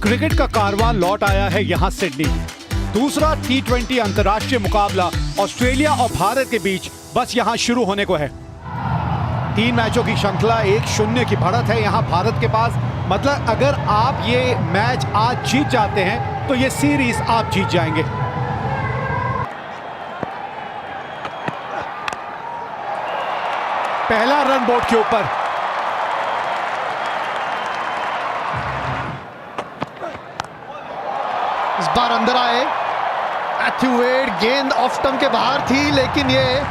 Cricket का कारवां लौट आया है यहां सिडनी। दूसरा T20 अंतर्राष्ट्रीय मुकाबला ऑस्ट्रेलिया और भारत के बीच बस यहां शुरू होने को है। 3 मैचों की श्रृंखला 1-0 की बढ़त है यहां भारत के पास। मतलब अगर आप ये मैच आज जीत जाते हैं तो ये सीरीज आप जीत जाएंगे। पहला रन बोर्ड के ऊपर। इस बार अंदर आए मैथ्यू वेड, गेंद ऑफ स्टंप के बाहर थी लेकिन ये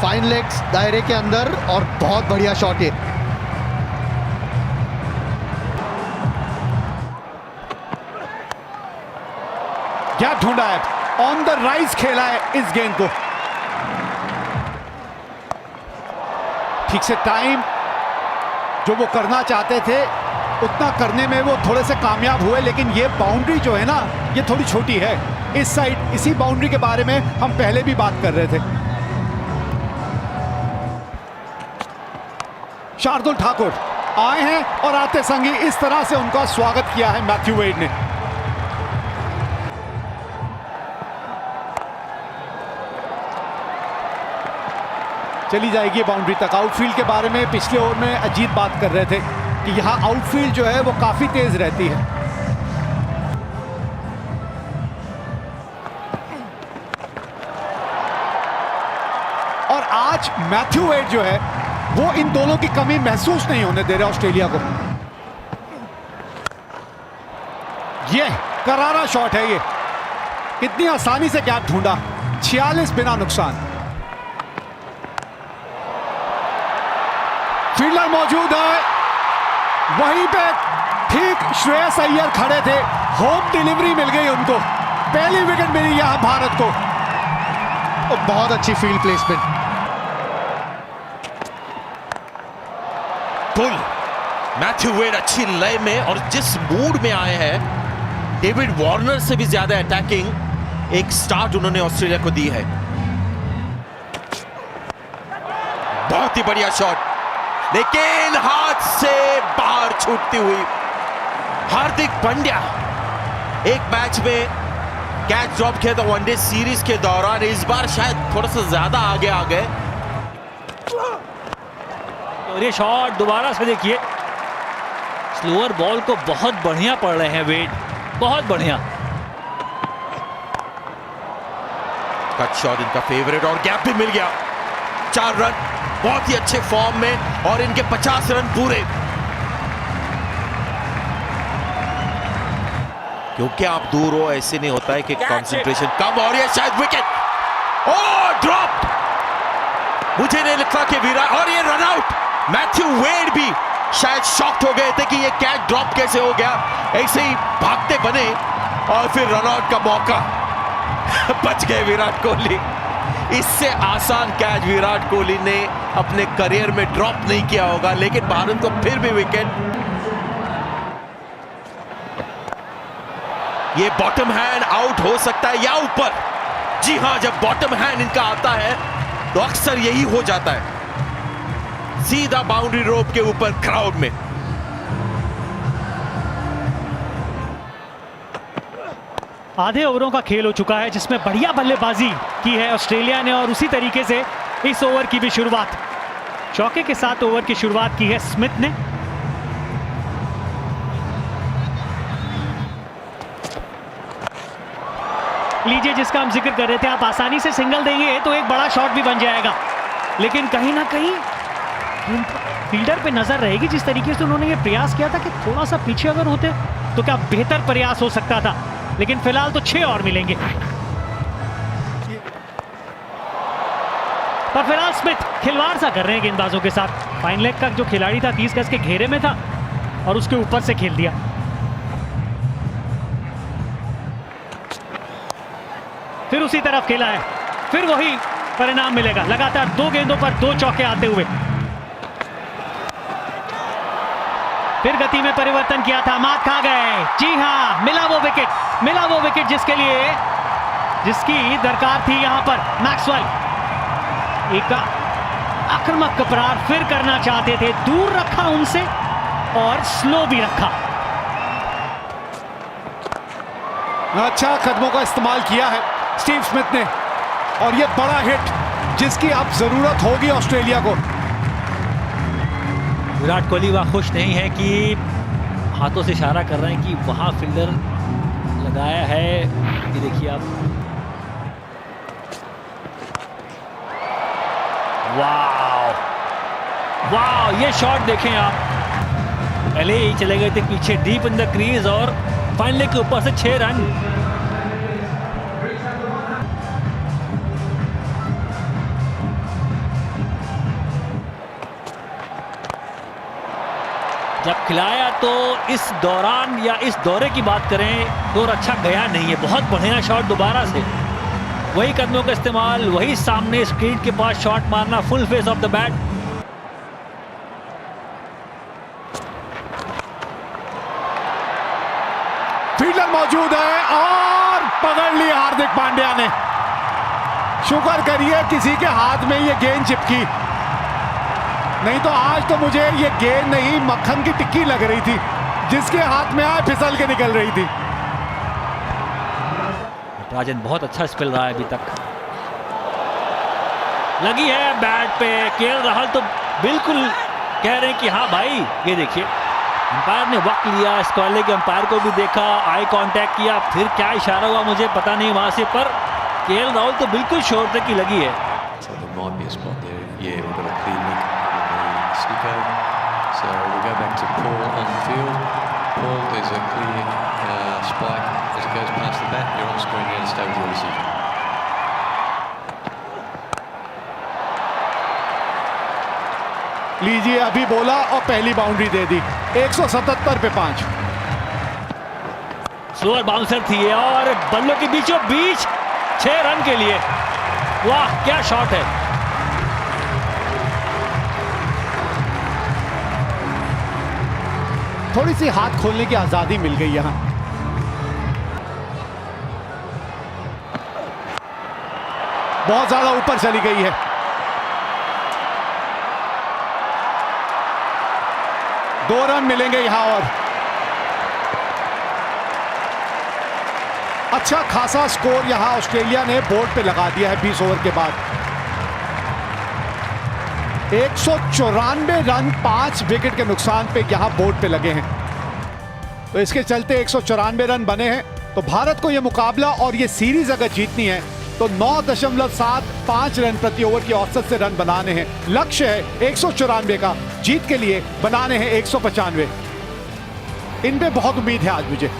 फाइन लेग्स दायरे के अंदर और बहुत बढ़िया शॉट है। क्या ढूंढा है, ऑन द राइज खेला है इस गेंद को। ठीक से टाइम जो वो करना चाहते थे उतना करने में वो थोड़े से कामयाब हुए, लेकिन ये बाउंड्री जो है ना ये थोड़ी छोटी है इस साइड। इसी बाउंड्री के बारे में हम पहले भी बात कर रहे थे। शार्दुल ठाकुर आए हैं और आते संगी इस तरह से उनका स्वागत किया है मैथ्यू वेड ने। चली जाएगी बाउंड्री तक। आउटफील्ड के बारे में पिछले ओवर में अजीत बात कर रहे थे कि यहां आउटफील्ड जो है वो काफी तेज रहती है। और आज मैथ्यू वेड जो है वो इन दोनों की कमी महसूस नहीं होने दे रहे ऑस्ट्रेलिया को। ये करारा शॉट है, ये कितनी आसानी से गैप ढूंढा, 46 बिना नुकसान। फील्डर मौजूद है वहीं पे, ठीक श्रेयस अय्यर खड़े थे, होम डिलीवरी मिल गई उनको, पहली विकेट मिली यहां भारत को। और बहुत अच्छी फील्ड प्लेसमेंट। पुल मैथ्यू वेड अच्छी लय में और जिस मूड में आए हैं, डेविड वार्नर से भी ज्यादा अटैकिंग एक स्टार्ट उन्होंने ऑस्ट्रेलिया को दी है। बहुत ही बढ़िया शॉट, लेकिन हाथ से बाहर छूटती हुई। हार्दिक पांड्या एक मैच में कैच ड्रॉप किया था वनडे सीरीज के दौरान, इस बार शायद थोड़ा सा ज्यादा आगे आ गए। और ये शॉट दोबारा से देखिए, स्लोअर बॉल को बहुत बढ़िया पड़ रहे हैं वेड, बहुत बढ़िया। कट शॉट इनका फेवरेट और गैप भी मिल गया। 4 रन, बहुत ही अच्छे फॉर्म में और इनके 50 रन पूरे। क्योंकि आप दूर हो ऐसे नहीं होता है कि कंसंट्रेशन कम, और ये शायद विकेट। ओह ड्रॉप, मुझे नहीं लगता कि विराट, और ये रन आउट। मैथ्यू वेड भी शायद शॉक्ड हो गए थे कि ये कैच ड्रॉप कैसे हो गया। ऐसे ही भागते बने और फिर रन आउट का मौका बच गए विराट कोहली। इससे आसान कैच विराट कोहली ने अपने करियर में ड्रॉप नहीं किया होगा, लेकिन भारत को फिर भी विकेट। ये बॉटम हैंड आउट हो सकता है या ऊपर। जी हां, जब बॉटम हैंड इनका आता है तो अक्सर यही हो जाता है, सीधा बाउंड्री रोप के ऊपर क्राउड में। आधे ओवरों का खेल हो चुका है जिसमें बढ़िया बल्लेबाजी की है ऑस्ट्रेलिया ने, और उसी तरीके से इस ओवर की भी शुरुआत चौके के साथ ओवर की शुरुआत की है स्मिथ ने। लीजिए, जिसका हम जिक्र कर रहे थे, आप आसानी से सिंगल देंगे तो एक बड़ा शॉट भी बन जाएगा, लेकिन कहीं ना कहीं फील्डर पे नजर रहेगी। जिस तरीके से उन्होंने ये प्रयास किया था कि थोड़ा सा पीछे अगर होते तो क्या बेहतर प्रयास हो सकता था, लेकिन फिलहाल तो 6 और मिलेंगे। पर फिलहाल स्मिथ खिलवाड़ सा कर रहे हैं गेंदबाजों के साथ। फाइन लेग का जो खिलाड़ी था 30 गज के घेरे में था और उसके ऊपर से खेल दिया। फिर उसी तरफ खेला है, फिर वही परिणाम मिलेगा। लगातार 2 गेंदों पर 2 चौके आते हुए। फिर गति में परिवर्तन किया था, मात खा गए। जी हां, मिला वो विकेट जिसकी दरकार थी यहां पर मैक्सवेल। एक आक्रामक प्रहार फिर करना चाहते थे, दूर रखा उनसे और स्लो भी रखा। अच्छा कदमों का इस्तेमाल किया है स्टीव स्मिथ ने, और ये बड़ा हिट जिसकी अब जरूरत होगी ऑस्ट्रेलिया को। विराट कोहली वह खुश नहीं है कि हाथों से इशारा कर रहे हैं कि वहां फील्डर लगाया है। ये देखिए आप, वाह वाह, ये शॉट देखें आप, पहले ही चले गए थे पीछे डीप इन द क्रीज और फाइनली के ऊपर से 6 रन। जब खिलाया तो इस दौरान या इस दौरे की बात करें तो अच्छा गया नहीं है, बहुत बढ़िया शॉट दोबारा से, वही कदमों का इस्तेमाल, वही सामने स्क्रीन के पास शॉट मारना, full face of the bat. Fielder मौजूद है और पकड़ ली हार्दिक पांड्या ने। शुक्र करिए किसी के हाथ में ये गेंद चिपकी, नहीं तो आज तो मुझे ये गेंद नहीं मक्खन की टिक्की लग रही थी, जिसके हाथ में आए फिसल के निकल रही थी। राजन बहुत अच्छा स्पेल रहा है अभी तक, लगी है बैट पे। केएल राहुल तो बिल्कुल कह रहे हैं कि हाँ भाई, ये देखिए अंपायर ने वक्त लिया, स्क्वाले के अंपायर को भी देखा, आई कांटेक्ट किया, फिर क्या इशारा हुआ मुझे पता नहीं वहां से, पर केएल राहुल तो बिल्कुल श्योर थे कि लगी है। So we go back to Paul on the field. Paul, there's a clear spike as it goes past the bat. You're on screen here to stay with your decision. लीजिए, अभी बोला और पहली बाउंड्री दे दी। 177 पे 5। स्लोअर बाउंसर थी और बल्लों के बीचों बीच 6 रन के लिए। वाह क्या शॉट है। थोड़ी सी हाथ खोलने की आजादी मिल गई यहां। बहुत ज्यादा ऊपर चली गई है। दो रन मिलेंगे यहां और अच्छा खासा स्कोर यहां ऑस्ट्रेलिया ने बोर्ड पे लगा दिया है 20 ओवर के बाद। 194 रन 5 विकेट के नुकसान पे यहां बोर्ड पे लगे हैं। तो इसके चलते 194 रन बने हैं। तो भारत को यह मुकाबला और ये सीरीज अगर जीतनी है तो 9.75 रन प्रति ओवर की औसत से रन बनाने हैं। लक्ष्य है 194 का, जीत के लिए बनाने हैं 195। इन पे बहुत उम्मीद है आज मुझे,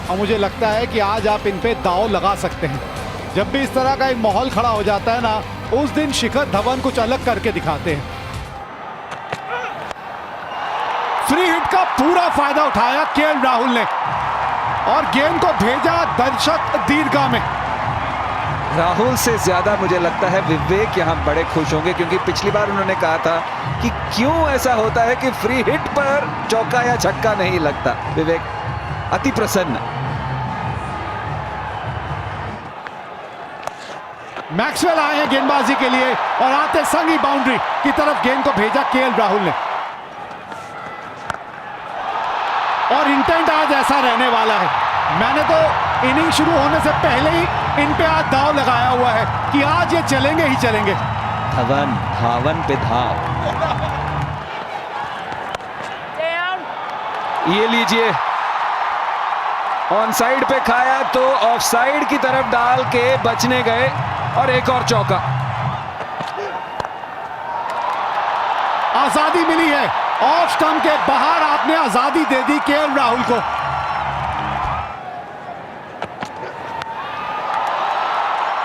और मुझे लगता है कि आज आप इन पे दांव लगा सकते हैं। जब भी इस तरह का एक माहौल खड़ा हो जाता है ना, उस दिन शिखर धवन कुछ अलग करके दिखाते हैं। फ्री हिट का पूरा फायदा उठाया केएल राहुल ने और गेंद को भेजा दर्शक दीर्घा में। राहुल से ज्यादा मुझे लगता है विवेक यहां बड़े खुश होंगे, क्योंकि पिछली बार उन्होंने कहा था कि क्यों ऐसा होता है कि फ्री हिट पर चौका या छक्का नहीं लगता। विवेक अति प्रसन्न। मैक्सवेल आए हैं गेंदबाजी के लिए और आते संग ही बाउंड्री की तरफ गेंद को भेजा केएल राहुल ने। और इंटेंट आज ऐसा रहने वाला है। मैंने तो इनिंग शुरू होने से पहले ही इन पे आज दाव लगाया हुआ है कि आज ये चलेंगे ही चलेंगे। धवन धावन पे धाव। ये लीजिए, ऑन साइड पे खाया तो ऑफ साइड की तरफ डाल के बचने गए और एक और चौका। आजादी मिली है, ऑफ स्टंप के बाहर आपने आजादी दे दी केएल राहुल को।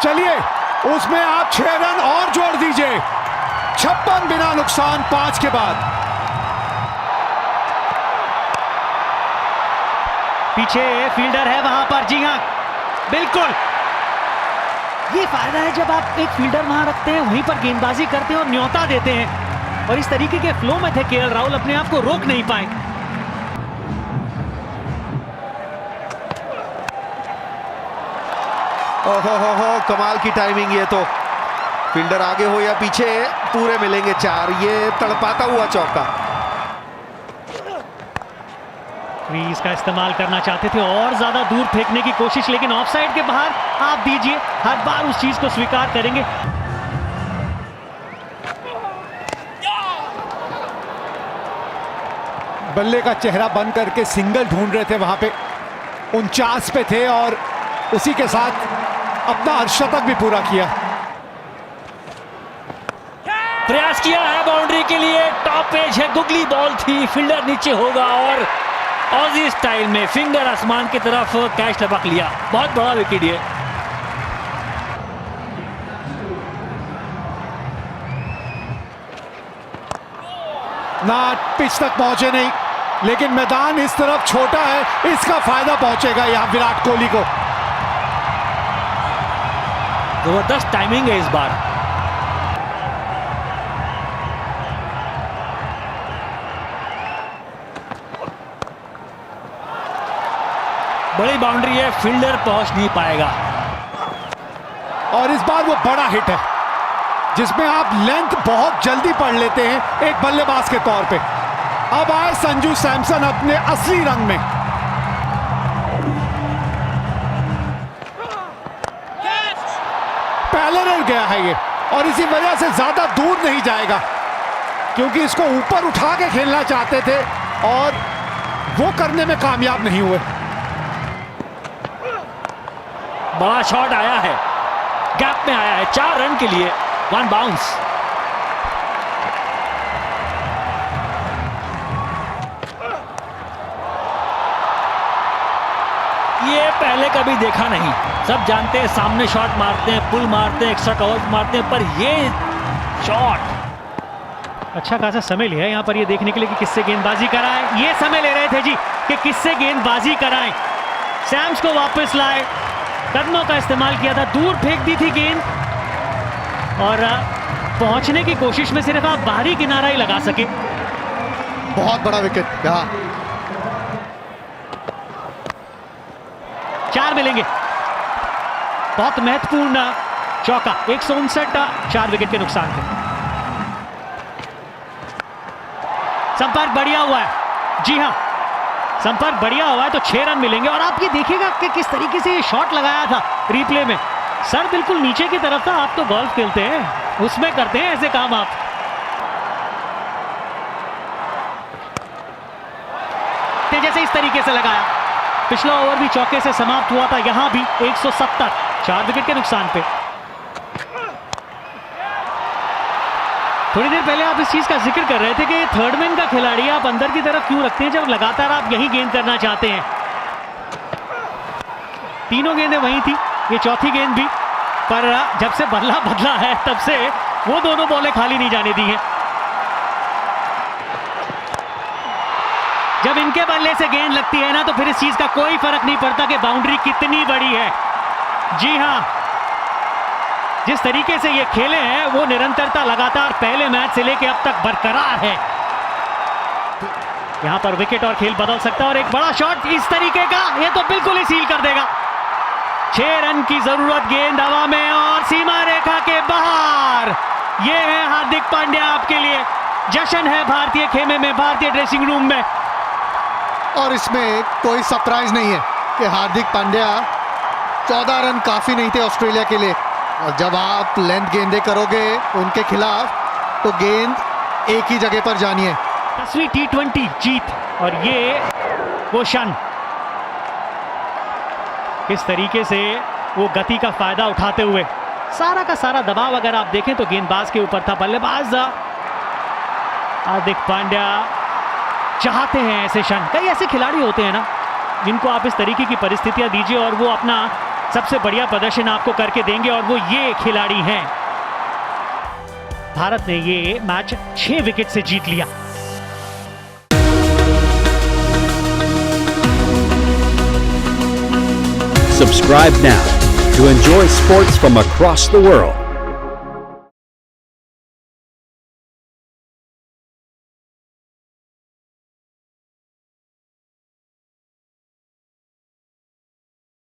चलिए उसमें आप 6 रन और जोड़ दीजिए। 56 बिना नुकसान 5 के बाद। पीछे फील्डर है वहां पर, जी हाँ बिल्कुल। ये फायदा है जब आप एक फील्डर वहां रखते हैं, वहीं पर गेंदबाजी करते हैं और न्योता देते हैं। और इस तरीके के फ्लो में थे केएल राहुल, अपने आप को रोक नहीं पाए। ओहो कमाल की टाइमिंग। ये तो फील्डर आगे हो या पीछे पूरे मिलेंगे 4। ये तड़पाता हुआ चौका। क्रीज का इस्तेमाल करना चाहते थे और ज्यादा दूर फेंकने की कोशिश, लेकिन ऑफसाइड के बाहर आप दीजिए, हर बार उस चीज को स्वीकार करेंगे। बल्ले का चेहरा बंद करके सिंगल ढूंढ रहे थे, वहां पे 49 पे थे और उसी के साथ अपना अर्धशतक भी पूरा किया। प्रयास किया है बाउंड्री के लिए, टॉप एज है, गुगली बॉल थी, फील्डर नीचे होगा और ऑजी स्टाइल में फिंगर आसमान की तरफ कैच लपक लिया। बहुत बड़ा विकेट ये। ना पिच तक पहुंचे नहीं, लेकिन मैदान इस तरफ छोटा है, इसका फायदा पहुंचेगा यहां विराट कोहली को। जबरदस्त टाइमिंग है इस बार। बड़ी बाउंड्री है, फील्डर पहुंच नहीं पाएगा और इस बार वो बड़ा हिट है जिसमें आप लेंथ बहुत जल्दी पढ़ लेते हैं एक बल्लेबाज के तौर पे। अब आए संजू सैमसन अपने असली रंग में। पहले रन गया है ये और इसी वजह से ज्यादा दूर नहीं जाएगा, क्योंकि इसको ऊपर उठा के खेलना चाहते थे और वो करने में कामयाब नहीं हुए। बड़ा शॉट आया है, गैप में आया है, 4 रन के लिए 1 बाउंस। ये पहले कभी देखा नहीं। सब जानते हैं सामने शॉट मारते हैं, पुल मारते हैं, एक्स्ट्रा कवर मारते हैं, पर ये शॉट अच्छा खासा समय लिया यहाँ पर ये देखने के लिए कि किससे गेंदबाजी कराएं। ये समय ले रहे थे जी कि किससे गेंदबाजी कराएं। सैम्स को वापस लाए, कदमों का इस्तेमाल किया था, दूर फेंक दी थी गेंद और पहुंचने की कोशिश में सिर्फ आप बाहरी किनारा ही लगा सके। बहुत बड़ा विकेट यहाँ। 4 मिलेंगे, बहुत महत्वपूर्ण चौका, 159 4 विकेट के नुकसान पे। संपर्क बढ़िया हुआ है, जी हां संपर्क बढ़िया हुआ है तो 6 रन मिलेंगे। और आप ये देखिएगा कि किस तरीके से ये शॉट लगाया था रिप्ले में, सर बिल्कुल नीचे की तरफ था। आप तो गोल्फ खेलते हैं, उसमें करते हैं ऐसे काम आप। जैसे इस तरीके से लगाया, पिछला ओवर भी चौके से समाप्त हुआ था, यहां भी 170 4 विकेट के नुकसान पे। थोड़ी देर पहले आप इस चीज का जिक्र कर रहे थे कि थर्ड मैन का खिलाड़ी आप अंदर की तरफ क्यों रखते हैं जब लगातार आप यही गेंद करना चाहते हैं। तीनों गेंदें वहीं थी, ये चौथी गेंद भी, पर जब से बदला बदला है तब से वो दोनों बॉलें खाली नहीं जाने दी हैं। जब इनके बल्ले से गेंद लगती है ना तो फिर इस चीज का कोई फर्क नहीं पड़ता कि बाउंड्री कितनी बड़ी है। जी हां, जिस तरीके से ये खेले हैं वो निरंतरता लगातार पहले मैच से लेके अब तक बरकरार है। यहां पर विकेट और खेल बदल सकता है और एक बड़ा शॉट इस तरीके का, ये तो बिल्कुल ही सील कर देगा। 6 रन की जरूरत, गेंद हवा में और सीमा रेखा के बाहर। ये है हार्दिक पांड्या आपके लिए, जश्न है भारतीय खेमे में, भारतीय ड्रेसिंग रूम में। और इसमें कोई सरप्राइज नहीं है कि हार्दिक पांड्या 14 रन काफी नहीं थे ऑस्ट्रेलिया के लिए, और जब आप लेंथ गेंदे करोगे उनके खिलाफ तो गेंद एक ही जगह पर जानी है। 10वीं T20 जीत और ये वो क्षण, किस तरीके से वो गति का फायदा उठाते हुए, सारा का सारा दबाव अगर आप देखें तो गेंदबाज के ऊपर था। बल्लेबाज हार्दिक पांड्या चाहते हैं ऐसे क्षण। कई ऐसे खिलाड़ी होते हैं ना जिनको आप इस तरीके की परिस्थितियां दीजिए और वो अपना सबसे बढ़िया प्रदर्शन आपको करके देंगे, और वो ये खिलाड़ी हैं। भारत ने ये मैच 6 विकेट से जीत लिया। Subscribe now to enjoy sports from across the world.